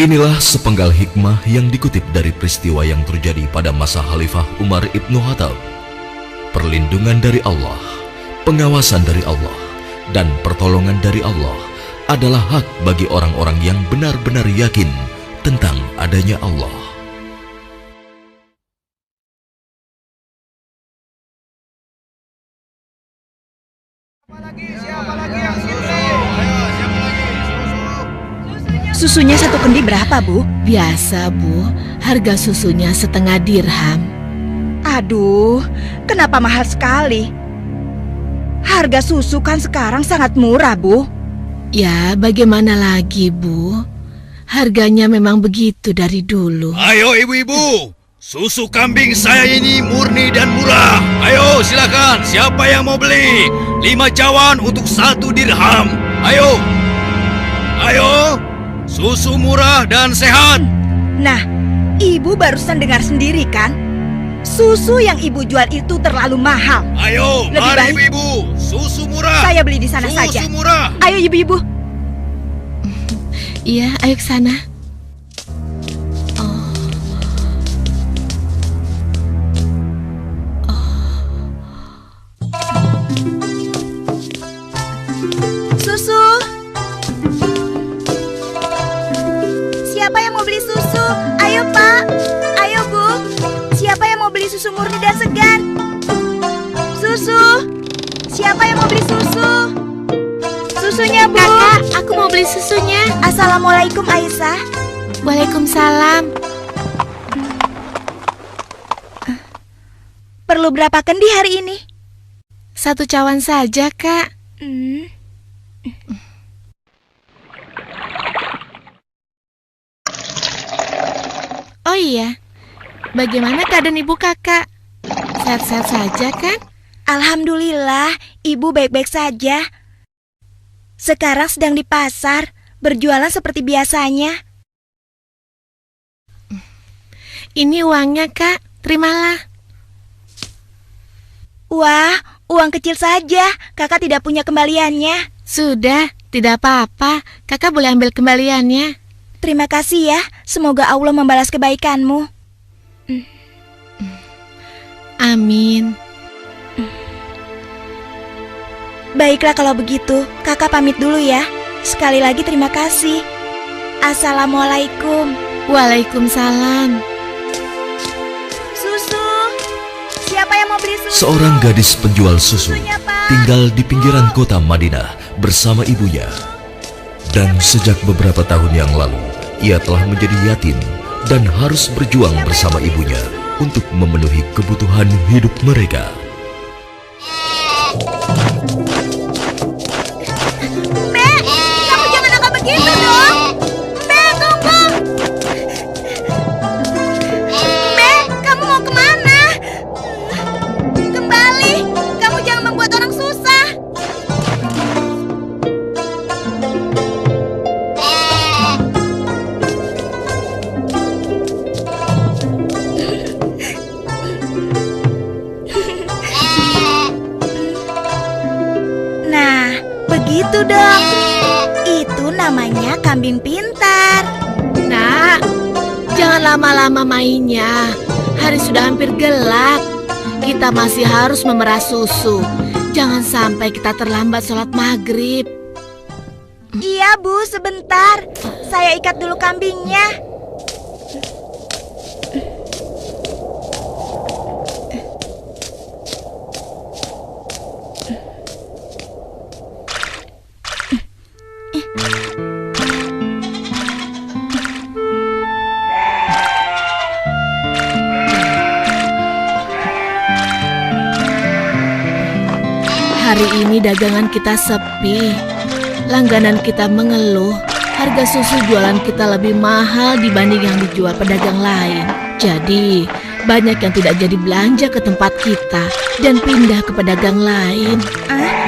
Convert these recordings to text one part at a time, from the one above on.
Inilah sepenggal hikmah yang dikutip dari peristiwa yang terjadi pada masa Khalifah Umar ibn Khattab. Perlindungan dari Allah, pengawasan dari Allah, dan pertolongan dari Allah adalah hak bagi orang-orang yang benar-benar yakin tentang adanya Allah. Susunya satu kendi berapa, Bu? Biasa, Bu. Harga susunya setengah dirham. Aduh, kenapa mahal sekali? Harga susu kan sekarang sangat murah, Bu. Ya, bagaimana lagi, Bu? Harganya memang begitu dari dulu. Ayo ibu-ibu, susu kambing saya ini murni dan murah. Ayo silakan, siapa yang mau beli? 5 cawan untuk 1 dirham. Ayo, ayo, susu murah dan sehat. Nah, Ibu barusan dengar sendiri kan? Susu yang Ibu jual itu terlalu mahal. Ayo, Lebih mari baik ibu-ibu, susu murah. saya beli di sana Susu saja. murah. Ayo ibu-ibu. Iya, ayo ke sana. Susu. Siapa yang mau beli susu? Ayo, Pak. Ayo, Bu. Siapa yang mau beli susu murni dan segar? Susu. Siapa yang mau beli susu? Susunya, Bu. Kakak, aku mau beli susunya. Assalamualaikum, Aisyah. Waalaikumsalam. Perlu berapa kendi hari ini? 1 cawan saja, Kak. Oh iya, bagaimana keadaan ibu kakak? Sehat-sehat saja kan? Alhamdulillah, Ibu baik-baik saja. Sekarang sedang di pasar, berjualan seperti biasanya. Ini uangnya, Kak. Terimalah. Wah, uang kecil saja. Kakak tidak punya kembaliannya. Sudah, tidak apa-apa. Kakak boleh ambil kembaliannya. Terima kasih ya. Semoga Allah membalas kebaikanmu. Amin. Baiklah kalau begitu, kakak pamit dulu ya. Sekali lagi terima kasih. Assalamualaikum. Waalaikumsalam. Susu. Siapa yang mau beli susu? Seorang gadis penjual susu Susunya, Pak. tinggal di pinggiran kota Madinah bersama ibunya. Dan sejak beberapa tahun yang lalu, ia telah menjadi yatim dan harus berjuang bersama ibunya untuk memenuhi kebutuhan hidup mereka. Mbak, kamu jangan nakal begitu dong. Mbak, tunggu. Mbak, kamu mau kemana? Kembali, kamu jangan membuat orang susah. Nah, begitu dong. Itu namanya kambing pintar. Nak, jangan lama-lama mainnya. Hari sudah hampir gelap. Kita masih harus memerah susu. Jangan sampai kita terlambat sholat maghrib. Iya, Bu, sebentar. Saya ikat dulu kambingnya. Hari ini dagangan kita sepi. Langganan kita mengeluh. Harga susu jualan kita lebih mahal dibanding yang dijual pedagang lain. Jadi, banyak yang tidak jadi belanja ke tempat kita dan pindah ke pedagang lain.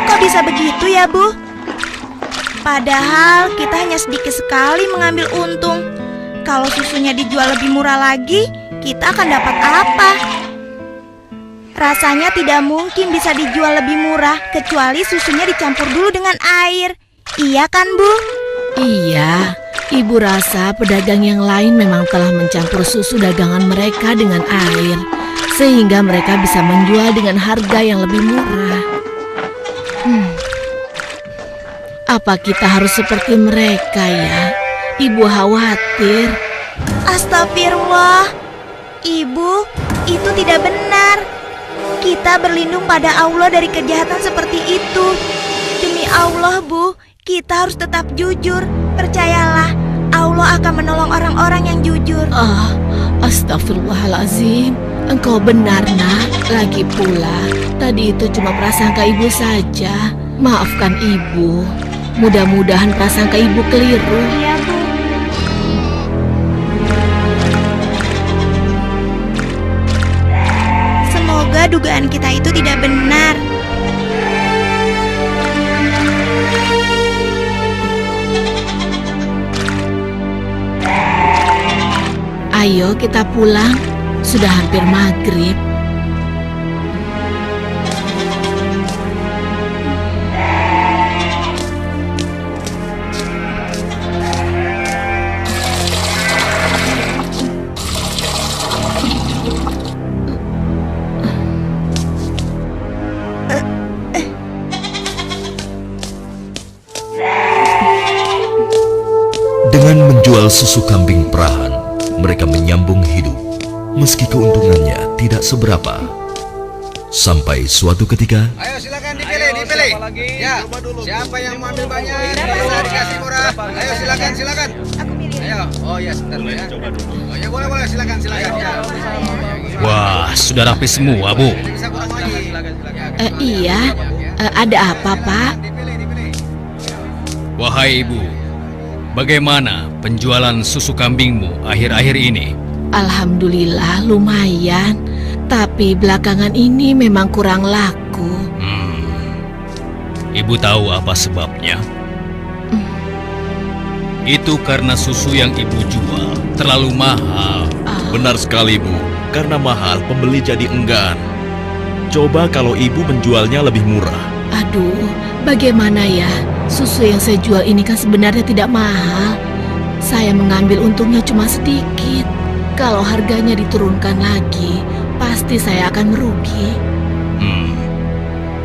Kok bisa begitu ya, Bu? Padahal kita hanya sedikit sekali mengambil untung. Kalau susunya dijual lebih murah lagi, kita akan dapat apa? Rasanya tidak mungkin bisa dijual lebih murah kecuali susunya dicampur dulu dengan air. Iya kan, Bu? Iya, Ibu rasa pedagang yang lain memang telah mencampur susu dagangan mereka dengan air, sehingga mereka bisa menjual dengan harga yang lebih murah. Apa kita harus seperti mereka ya? Ibu khawatir. Astagfirullah. Ibu, itu tidak benar. Kita berlindung pada Allah dari kejahatan seperti itu. Demi Allah, Bu, kita harus tetap jujur. Percayalah, Allah akan menolong orang-orang yang jujur. Astagfirullahalazim. Engkau benar, Nak. Lagi pula, tadi itu cuma prasangka ibu saja. Maafkan ibu. Mudah-mudahan prasangka ibu keliru. Iya, Bu. Semoga dugaan kita itu tidak benar. Ayo kita pulang. Sudah hampir maghrib. Dengan menjual susu kambing perahan, mereka menyambung hidup, meski keuntungannya tidak seberapa. Sampai suatu ketika, Ayo silakan dipilih. Ya, siapa yang mau ambil banyak? Bisa dikasih murah. Ayo silakan. Aku milih. Ayo. Oh ya, sebentar ya. Oh ya boleh silakan ya. Wah, sudah rapi semua, Bu. Bisa kurang lagi. Iya, ada apa, Pak? Dipilih. Wahai Ibu, bagaimana penjualan susu kambingmu akhir-akhir ini? Alhamdulillah lumayan, tapi belakangan ini memang kurang laku. Ibu tahu apa sebabnya? Itu karena susu yang ibu jual terlalu mahal. Benar sekali, Bu. Karena mahal, pembeli jadi enggan. Coba kalau ibu menjualnya lebih murah. Aduh, bagaimana ya? Susu yang saya jual ini kan sebenarnya tidak mahal. Saya mengambil untungnya cuma sedikit. Kalau harganya diturunkan lagi, pasti saya akan merugi.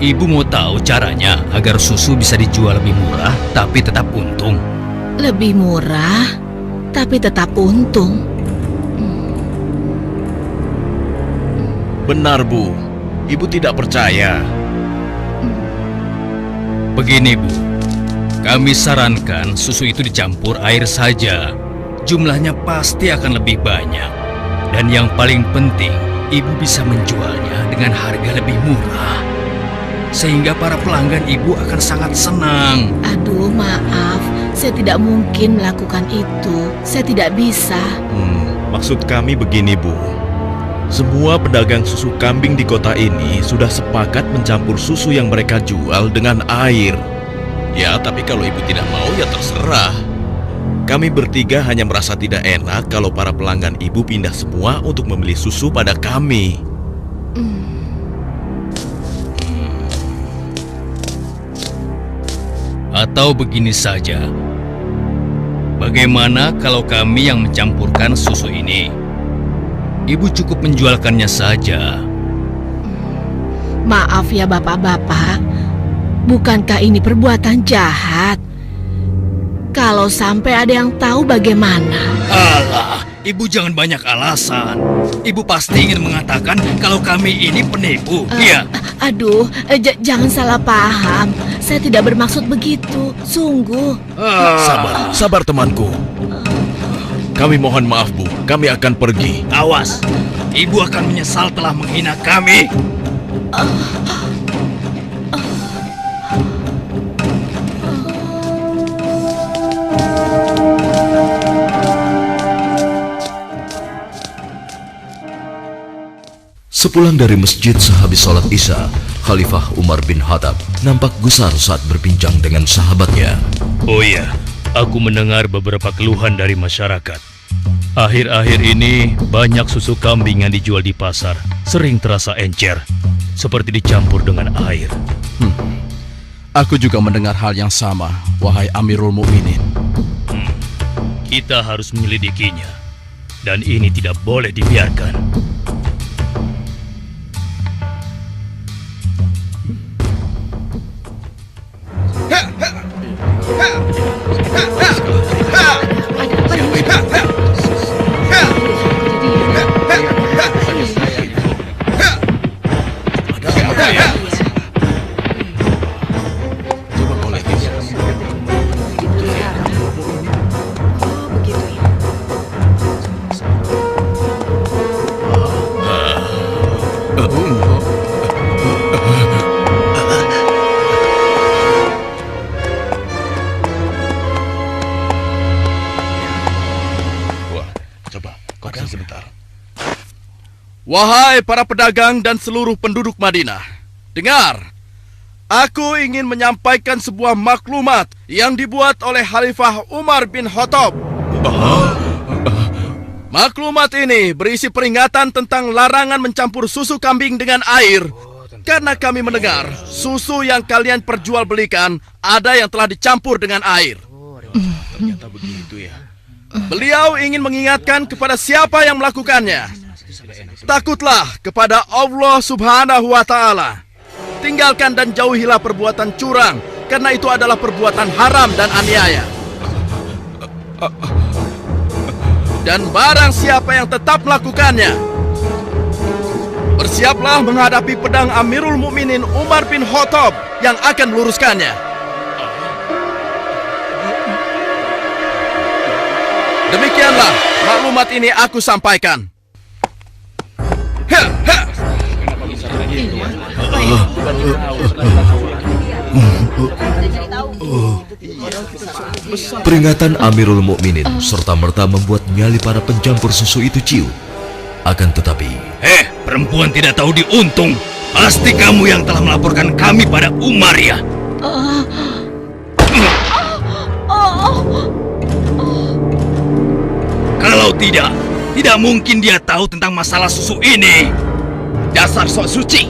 Ibu mau tahu caranya agar susu bisa dijual lebih murah tapi tetap untung? Lebih murah, tapi tetap untung. Benar, Bu. Ibu tidak percaya. Begini, Bu. Kami sarankan susu itu dicampur air saja. Jumlahnya pasti akan lebih banyak. Dan yang paling penting, ibu bisa menjualnya dengan harga lebih murah. Sehingga para pelanggan ibu akan sangat senang. Aduh, maaf. Saya tidak mungkin melakukan itu. Saya tidak bisa. Maksud kami begini, Bu. Semua pedagang susu kambing di kota ini sudah sepakat mencampur susu yang mereka jual dengan air. Ya, tapi kalau ibu tidak mau, ya terserah. Kami bertiga hanya merasa tidak enak kalau para pelanggan ibu pindah semua untuk membeli susu pada kami. Atau begini saja. Bagaimana kalau kami yang mencampurkan susu ini? Ibu cukup menjualkannya saja. Maaf ya bapak-bapak. Bukankah ini perbuatan jahat? Kalau sampai ada yang tahu bagaimana? Alah, ibu jangan banyak alasan. Ibu pasti ingin mengatakan kalau kami ini penipu. Iya. Aduh, jangan salah paham. Saya tidak bermaksud begitu. Sungguh. Sabar temanku. Kami mohon maaf, Bu. Kami akan pergi. Awas, ibu akan menyesal telah menghina kami. Sepulang dari masjid sehabis sholat Isya, Khalifah Umar bin Khattab nampak gusar saat berbincang dengan sahabatnya. Oh iya, aku mendengar beberapa keluhan dari masyarakat. Akhir-akhir ini banyak susu kambing yang dijual di pasar sering terasa encer, seperti dicampur dengan air. Aku juga mendengar hal yang sama, wahai Amirul Mukminin. Kita harus menyelidikinya. Dan ini tidak boleh dibiarkan. Wahai para pedagang dan seluruh penduduk Madinah, dengar, aku ingin menyampaikan sebuah maklumat yang dibuat oleh Khalifah Umar bin Khattab. Maklumat ini berisi peringatan tentang larangan mencampur susu kambing dengan air, karena kami mendengar susu yang kalian perjualbelikan ada yang telah dicampur dengan air. Ternyata begitu ya. Beliau ingin mengingatkan kepada siapa yang melakukannya. Takutlah kepada Allah Subhanahu wa Ta'ala. Tinggalkan dan jauhilah perbuatan curang, karena itu adalah perbuatan haram dan aniaya. Dan barang siapa yang tetap melakukannya, bersiaplah menghadapi pedang Amirul Mukminin Umar bin Khattab yang akan meluruskannya. Demikianlah maklumat ini aku sampaikan. Peringatan Amirul Mukminin serta-merta membuat nyali para pencampur susu itu ciut. Akan tetapi, Perempuan tidak tahu diuntung. Pasti kamu yang telah melaporkan kami pada Umar ya. Kalau tidak mungkin dia tahu tentang masalah susu ini. Dasar sok suci.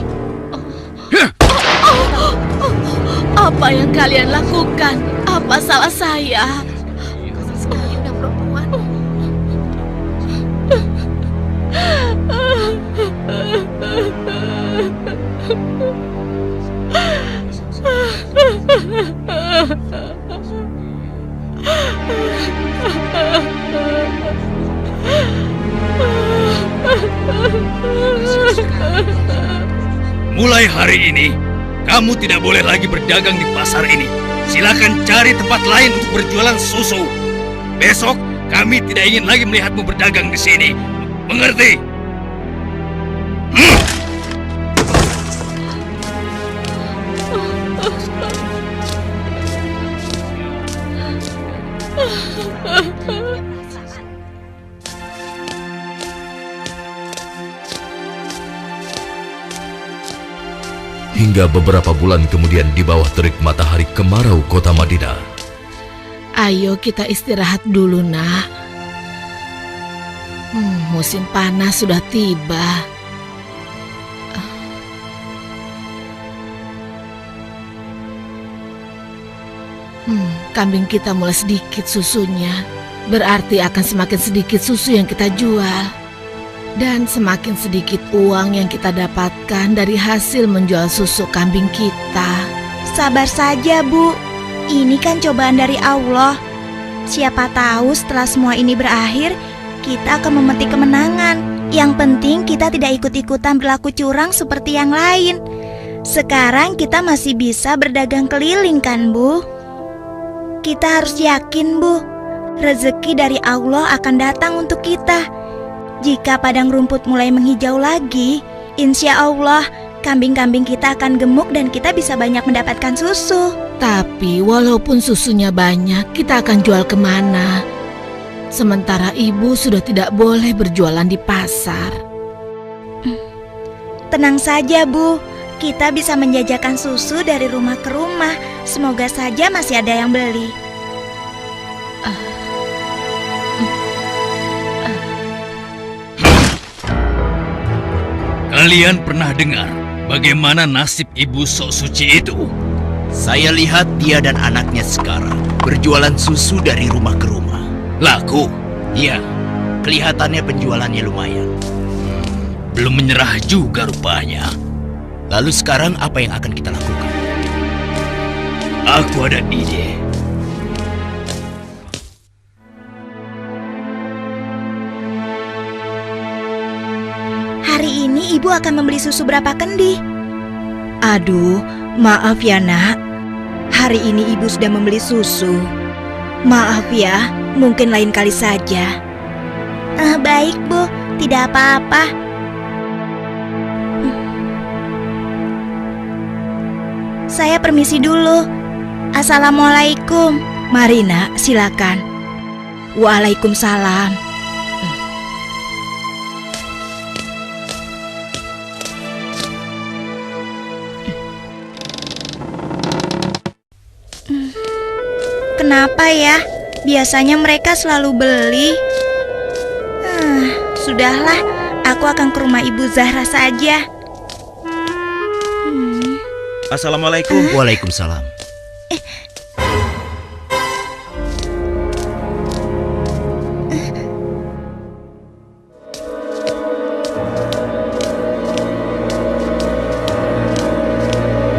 Apa yang kalian lakukan? Apa salah saya? Mulai hari ini, kamu tidak boleh lagi berdagang di pasar ini. Silakan cari tempat lain untuk berjualan susu. Besok, kami tidak ingin lagi melihatmu berdagang di sini. Mengerti? hingga beberapa bulan kemudian di bawah terik matahari kemarau kota Madinah. Ayo kita istirahat dulu, nak. Musim panas sudah tiba. Kambing kita mulai sedikit susunya. Berarti akan semakin sedikit susu yang kita jual. Dan semakin sedikit uang yang kita dapatkan dari hasil menjual susu kambing kita. Sabar saja, Bu. Ini kan cobaan dari Allah. Siapa tahu setelah semua ini berakhir, kita akan memetik kemenangan. Yang penting kita tidak ikut-ikutan berlaku curang seperti yang lain. Sekarang kita masih bisa berdagang keliling kan, Bu? Kita harus yakin, Bu. Rezeki dari Allah akan datang untuk kita. Jika padang rumput mulai menghijau lagi, insya Allah kambing-kambing kita akan gemuk dan kita bisa banyak mendapatkan susu. Tapi walaupun susunya banyak, kita akan jual kemana? Sementara ibu sudah tidak boleh berjualan di pasar. Tenang saja, Bu. Kita bisa menjajakan susu dari rumah ke rumah. Semoga saja masih ada yang beli. Kalian pernah dengar bagaimana nasib ibu sok suci itu? Saya lihat dia dan anaknya sekarang berjualan susu dari rumah ke rumah. Lah, Toko? Iya, kelihatannya penjualannya lumayan. Belum menyerah juga rupanya. Lalu sekarang apa yang akan kita lakukan? Aku ada ide. Hari ini ibu akan membeli susu berapa kendi? Aduh, maaf ya nak. Hari ini ibu sudah membeli susu. Maaf ya, mungkin lain kali saja. Baik bu, tidak apa-apa. Saya permisi dulu. Assalamualaikum. Mari nak, silakan. Waalaikumsalam. Kenapa ya? Biasanya mereka selalu beli. Sudahlah, aku akan ke rumah Ibu Zahra saja. Assalamualaikum. Waalaikumsalam.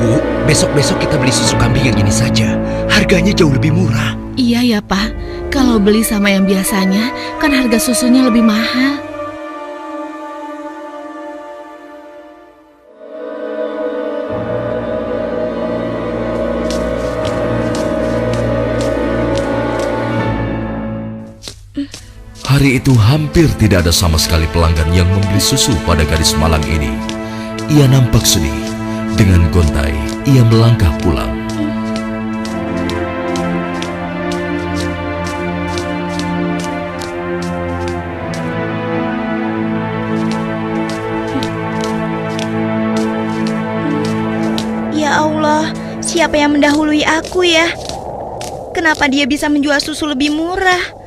Bu, besok-besok kita beli susu kambing yang ini saja. Harganya jauh lebih murah. Iya ya Pak, kalau beli sama yang biasanya kan harga susunya lebih mahal. Hari itu hampir tidak ada sama sekali pelanggan yang membeli susu pada gadis malang ini. Ia nampak sedih. Dengan gontai, ia melangkah pulang. Ya Allah, siapa yang mendahului aku ya? Kenapa dia bisa menjual susu lebih murah?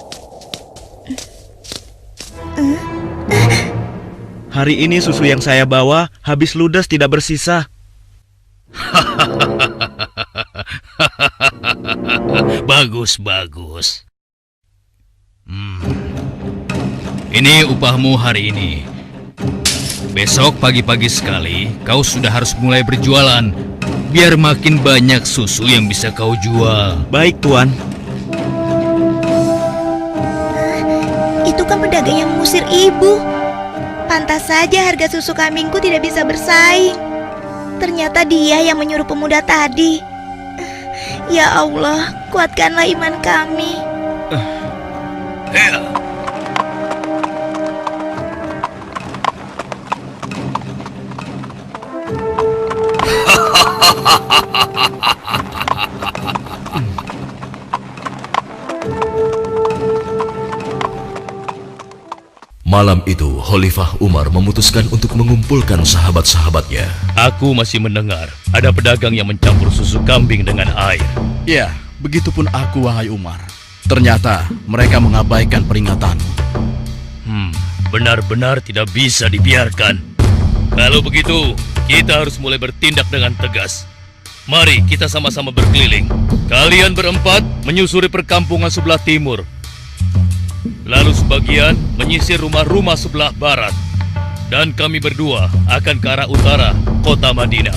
Hari ini susu yang saya bawa habis ludes tidak bersisa. Bagus, bagus. Ini upahmu hari ini. Besok pagi-pagi sekali kau sudah harus mulai berjualan, biar makin banyak susu yang bisa kau jual. Baik, Tuan. Itu kan pedagang yang mengusir ibu. Pantas saja harga susu kambingku tidak bisa bersaing. Ternyata dia yang menyuruh pemuda tadi. Ya Allah, kuatkanlah iman kami. Malam itu, Khalifah Umar memutuskan untuk mengumpulkan sahabat-sahabatnya. Aku masih mendengar ada pedagang yang mencampur susu kambing dengan air. Ya, begitupun aku, wahai Umar. Ternyata mereka mengabaikan peringatanmu. Benar-benar tidak bisa dibiarkan. Kalau begitu, kita harus mulai bertindak dengan tegas. Mari kita sama-sama berkeliling. Kalian berempat menyusuri perkampungan sebelah timur. Lalu sebagian menyisir rumah-rumah sebelah barat. Dan kami berdua akan ke arah utara, kota Madinah.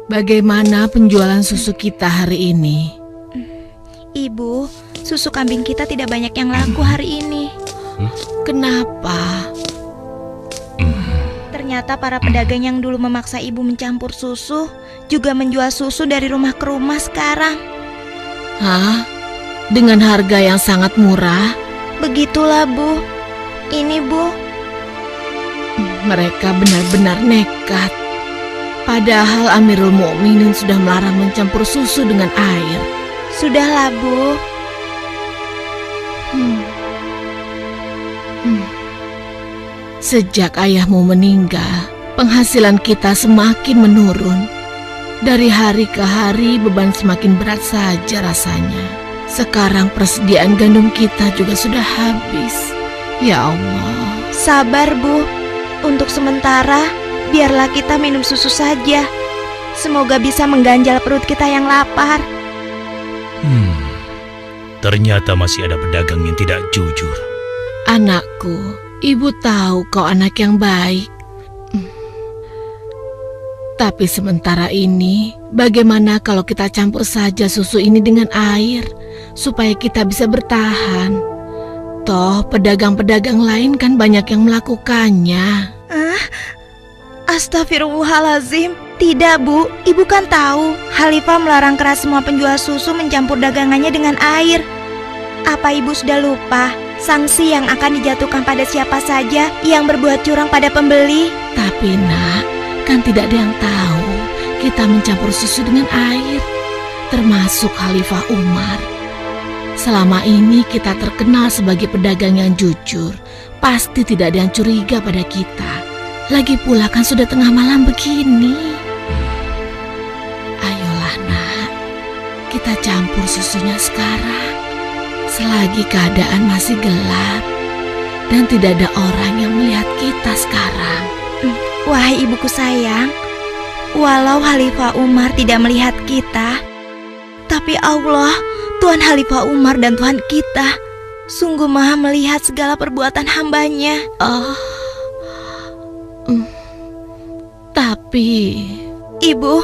Bagaimana penjualan susu kita hari ini? Ibu, susu kambing kita tidak banyak yang laku hari ini. Kenapa? Ternyata para pedagang yang dulu memaksa ibu mencampur susu juga menjual susu dari rumah ke rumah sekarang. Hah? Dengan harga yang sangat murah? Begitulah, Bu. Ini, Bu. Mereka benar-benar nekat. Padahal Amirul Mukminin sudah melarang mencampur susu dengan air. Sudahlah, Bu. Sejak ayahmu meninggal, penghasilan kita semakin menurun. Dari hari ke hari beban semakin berat saja rasanya. Sekarang persediaan gandum kita juga sudah habis. Ya Allah. Sabar, Bu. Untuk sementara, biarlah kita minum susu saja. Semoga bisa mengganjal perut kita yang lapar. Ternyata masih ada pedagang yang tidak jujur. Anakku, ibu tahu kau anak yang baik. Tapi sementara ini, bagaimana kalau kita campur saja susu ini dengan air, supaya kita bisa bertahan? Toh, pedagang-pedagang lain kan banyak yang melakukannya. Astagfirullahalazim. Tidak, Bu. Ibu kan tahu, Khalifah melarang keras semua penjual susu mencampur dagangannya dengan air. Apa ibu sudah lupa sanksi yang akan dijatuhkan pada siapa saja yang berbuat curang pada pembeli? Tapi nak, kan tidak ada yang tahu kita mencampur susu dengan air, termasuk Khalifah Umar. Selama ini kita terkenal sebagai pedagang yang jujur. Pasti tidak ada yang curiga pada kita. Lagi pula kan sudah tengah malam begini. Ayolah nak, kita campur susunya sekarang. Selagi keadaan masih gelap dan tidak ada orang yang melihat kita sekarang. Wahai ibuku sayang, walau Khalifah Umar tidak melihat kita, tapi Allah, Tuhan Khalifah Umar dan Tuhan kita, sungguh maha melihat segala perbuatan hambanya. Tapi Ibu,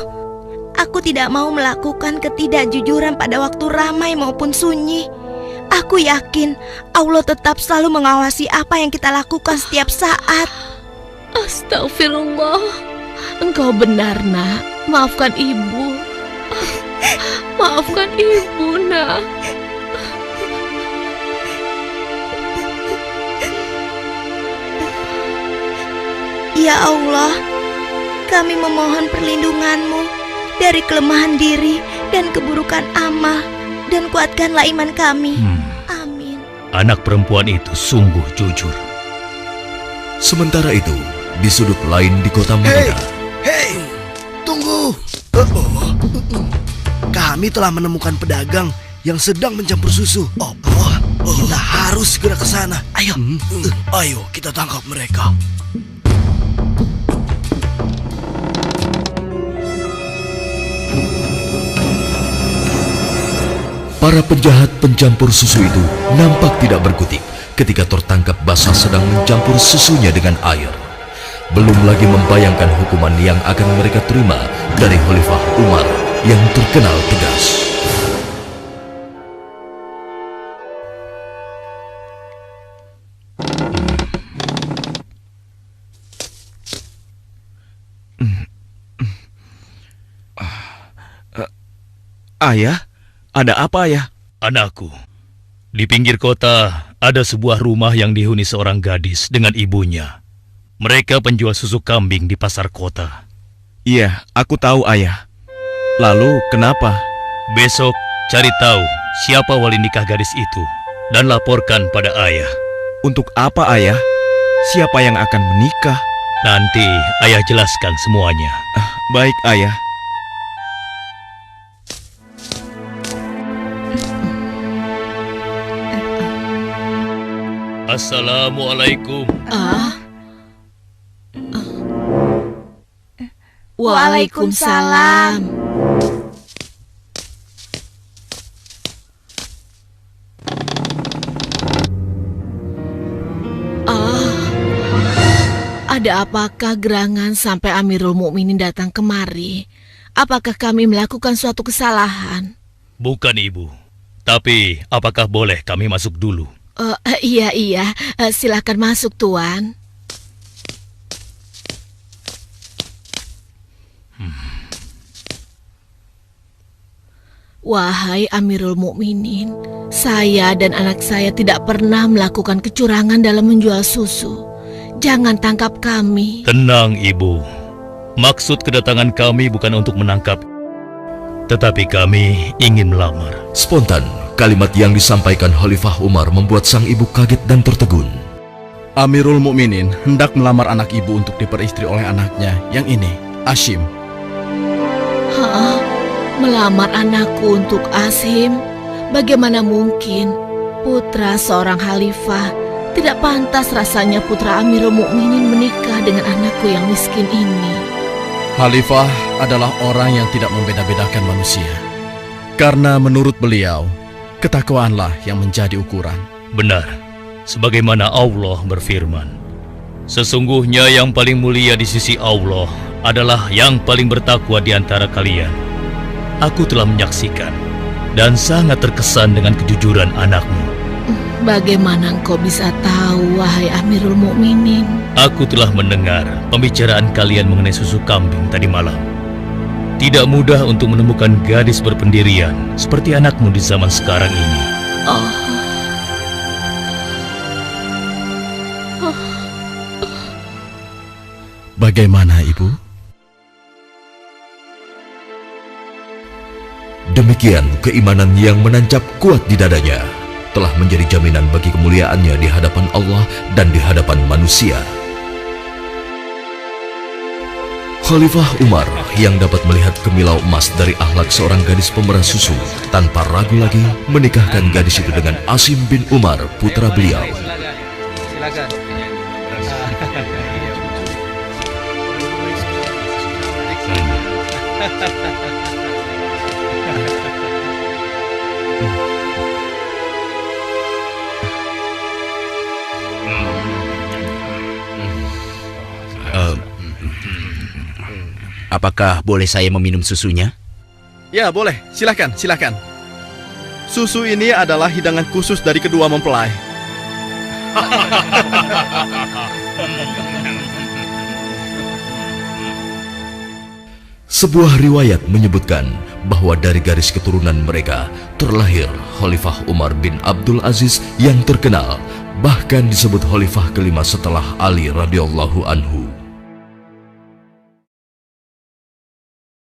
aku tidak mau melakukan ketidakjujuran pada waktu ramai maupun sunyi. Aku yakin Allah tetap selalu mengawasi apa yang kita lakukan setiap saat. Astagfirullah, engkau benar nak. Maafkan ibu. Maafkan ibu nak. Ya Allah, kami memohon perlindungan-Mu dari kelemahan diri dan keburukan amal, dan kuatkanlah iman kami. Amin. Anak perempuan itu sungguh jujur. Sementara itu, di sudut lain di kota Madinah. Hei, tunggu. Kami telah menemukan pedagang yang sedang mencampur susu. Kita harus segera ke sana. Ayo kita tangkap mereka. Para penjahat pencampur susu itu nampak tidak berkutik ketika tertangkap basah sedang mencampur susunya dengan air. Belum lagi membayangkan hukuman yang akan mereka terima dari Khalifah Umar yang terkenal tegas. Ayah? Ada apa ya? Anakku, di pinggir kota ada sebuah rumah yang dihuni seorang gadis dengan ibunya. Mereka penjual susu kambing di pasar kota. Iya, aku tahu ayah. Lalu kenapa? Besok cari tahu siapa wali nikah gadis itu dan laporkan pada ayah. Untuk apa ayah? Siapa yang akan menikah? Nanti ayah jelaskan semuanya. Baik ayah. Assalamualaikum. Waalaikumsalam. Ada apakah gerangan sampai Amirul Mukminin datang kemari? Apakah kami melakukan suatu kesalahan? Bukan ibu. Tapi apakah boleh kami masuk dulu? Iya, silakan masuk tuan. Wahai Amirul Mukminin, saya dan anak saya tidak pernah melakukan kecurangan dalam menjual susu. Jangan tangkap kami. Tenang ibu. Maksud kedatangan kami bukan untuk menangkap, tetapi kami ingin melamar. Spontan, kalimat yang disampaikan Khalifah Umar membuat sang ibu kaget dan tertegun. Amirul Mukminin hendak melamar anak ibu untuk diperistri oleh anaknya yang ini, Ashim. Melamar anakku untuk Ashim? Bagaimana mungkin? Putra seorang khalifah Tidak pantas rasanya putra Amirul Mukminin menikah dengan anakku yang miskin ini. Khalifah adalah orang yang tidak membeda-bedakan manusia. Karena menurut beliau, ketakwaanlah yang menjadi ukuran. Benar, sebagaimana Allah berfirman, sesungguhnya yang paling mulia di sisi Allah adalah yang paling bertakwa di antara kalian. Aku telah menyaksikan dan sangat terkesan dengan kejujuran anakmu. Bagaimana engkau bisa tahu, wahai Amirul Mukminin? Aku telah mendengar pembicaraan kalian mengenai susu kambing tadi malam. Tidak mudah untuk menemukan gadis berpendirian seperti anakmu di zaman sekarang ini. Bagaimana, Ibu? Demikian keimanan yang menancap kuat di dadanya telah menjadi jaminan bagi kemuliaannya di hadapan Allah dan di hadapan manusia. Khalifah Umar yang dapat melihat kemilau emas dari akhlak seorang gadis pemerah susu tanpa ragu lagi menikahkan gadis itu dengan Asim bin Umar, putra beliau. Silakan. Apakah boleh saya meminum susunya? Ya, boleh. Silakan, silakan. Susu ini adalah hidangan khusus dari kedua mempelai. Sebuah riwayat menyebutkan bahwa dari garis keturunan mereka terlahir Khalifah Umar bin Abdul Aziz yang terkenal, bahkan disebut khalifah kelima setelah Ali radhiyallahu anhu.